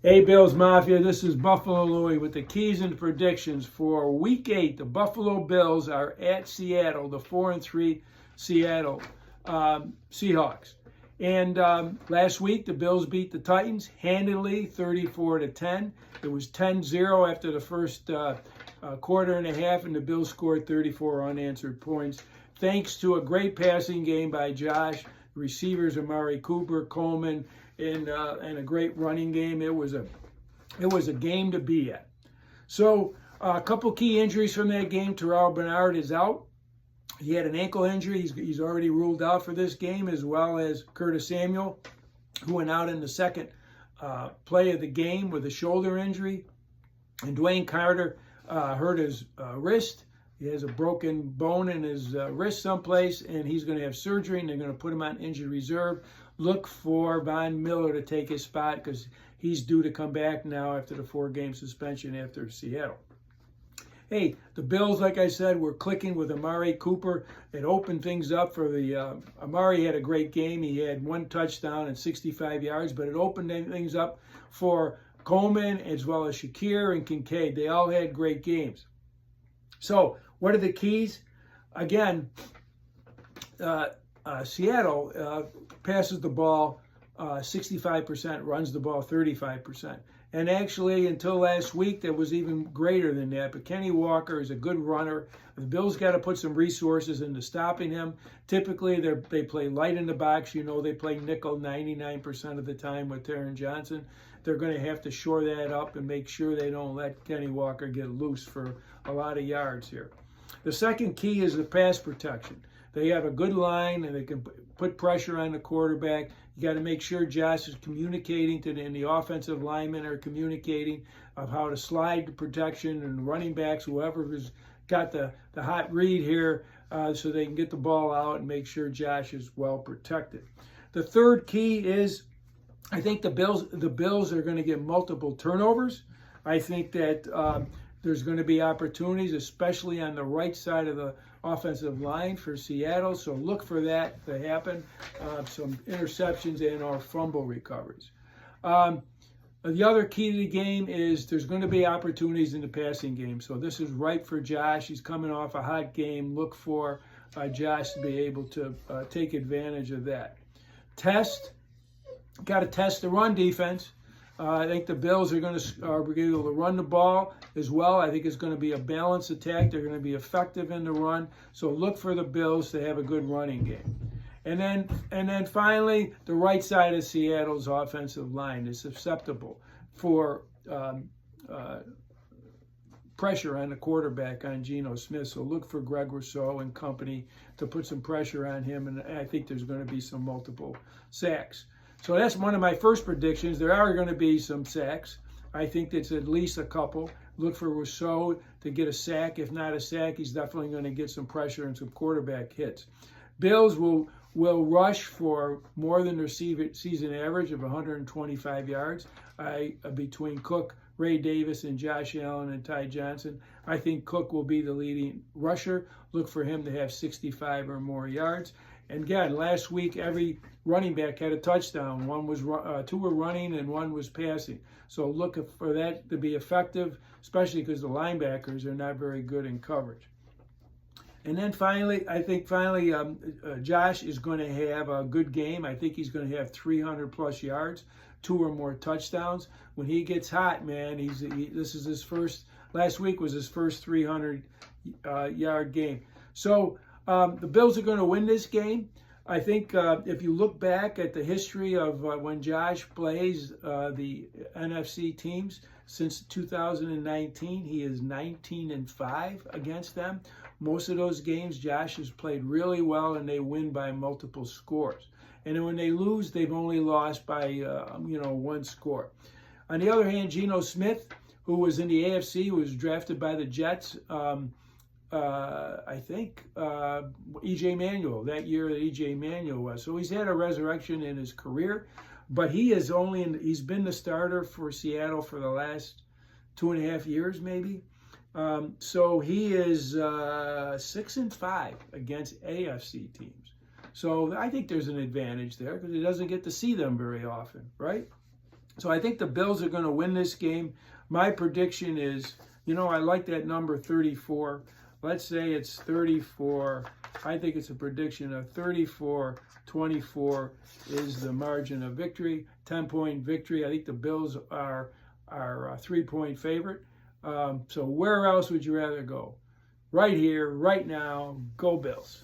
Hey Bills Mafia, this is Buffalo Louie with the keys and predictions for Week 8. The Buffalo Bills are at Seattle, the 4-3 Seattle Seahawks. And last week, the Bills beat the Titans handily, 34-10. It was 10-0 after the first quarter and a half, and the Bills scored 34 unanswered points. Thanks to a great passing game by Josh, receivers Amari Cooper, Coleman, and a great running game. It was a game to be at. So a couple key injuries from that game. Terrell Bernard is out. He had an ankle injury. He's already ruled out for this game, as well as Curtis Samuel, who went out in the second play of the game with a shoulder injury. And Dwayne Carter hurt his wrist. He has a broken bone in his wrist someplace, and he's going to have surgery, and they're going to put him on injured reserve. Look for Von Miller to take his spot because he's due to come back now after the 4-game suspension after Seattle. Hey, the Bills, like I said, were clicking with Amari Cooper. It opened things up for the Amari had a great game. He had 1 touchdown and 65 yards, but it opened things up for Coleman as well as Shakir and Kincaid. They all had great games. So what are the keys? Again, Seattle passes the ball 65%, runs the ball 35%. And actually, until last week, that was even greater than that. But Kenny Walker is a good runner. The Bills got to put some resources into stopping him. Typically, they play light in the box. You know, they play nickel 99% of the time with Taron Johnson. They're going to have to shore that up and make sure they don't let Kenny Walker get loose for a lot of yards here. The second key is the pass protection. They have a good line and they can put pressure on the quarterback. You got to make sure Josh is communicating and the offensive linemen are communicating of how to slide the protection, and running backs, whoever has got the hot read here, so they can get the ball out and make sure Josh is well protected. The third key is, I think the Bills are going to get multiple turnovers. I think that there's going to be opportunities, especially on the right side of the offensive line for Seattle. So look for that to happen. Some interceptions and/or fumble recoveries. The other key to the game is there's going to be opportunities in the passing game. So this is right for Josh. He's coming off a hot game. Look for Josh to be able to take advantage of that. Got to test the run defense. I think the Bills are going to be able to run the ball as well. I think it's going to be a balanced attack. They're going to be effective in the run. So look for the Bills to have a good running game. And then finally, the right side of Seattle's offensive line is susceptible for pressure on the quarterback, on Geno Smith. So look for Greg Rousseau and company to put some pressure on him. And I think there's going to be some multiple sacks. So that's one of my first predictions. There are going to be some sacks. I think it's at least a couple. Look for Rousseau to get a sack. If not a sack, he's definitely going to get some pressure and some quarterback hits. Bills will rush for more than their season average of 125 yards between Cook, Ray Davis, and Josh Allen and Ty Johnson. I think Cook will be the leading rusher. Look for him to have 65 or more yards. And again, last week, every running back had a touchdown. 2 were running and 1 was passing. So look for that to be effective, especially because the linebackers are not very good in coverage. And then finally, I think Josh is going to have a good game. I think he's going to have 300-plus yards, 2 or more touchdowns. When he gets hot, man, this is his first. Last week was his first 300-yard game. So the Bills are going to win this game. I think if you look back at the history of when Josh plays the NFC teams since 2019, he is 19-5 against them. Most of those games, Josh has played really well, and they win by multiple scores. And then when they lose, they've only lost by 1 score. On the other hand, Geno Smith, who was in the AFC, was drafted by the Jets. I think E.J. Manuel, that year that E.J. Manuel was. So he's had a resurrection in his career, but he's been the starter for Seattle for the last 2.5 years, maybe. So he is 6-5 against AFC teams. So I think there's an advantage there because he doesn't get to see them very often, right? So I think the Bills are going to win this game. My prediction is, I like that number 34. Let's say it's 34. I think it's a prediction of 34-24 is the margin of victory, 10-point victory. I think the Bills are a 3-point favorite. So where else would you rather go? Right here, right now, go Bills.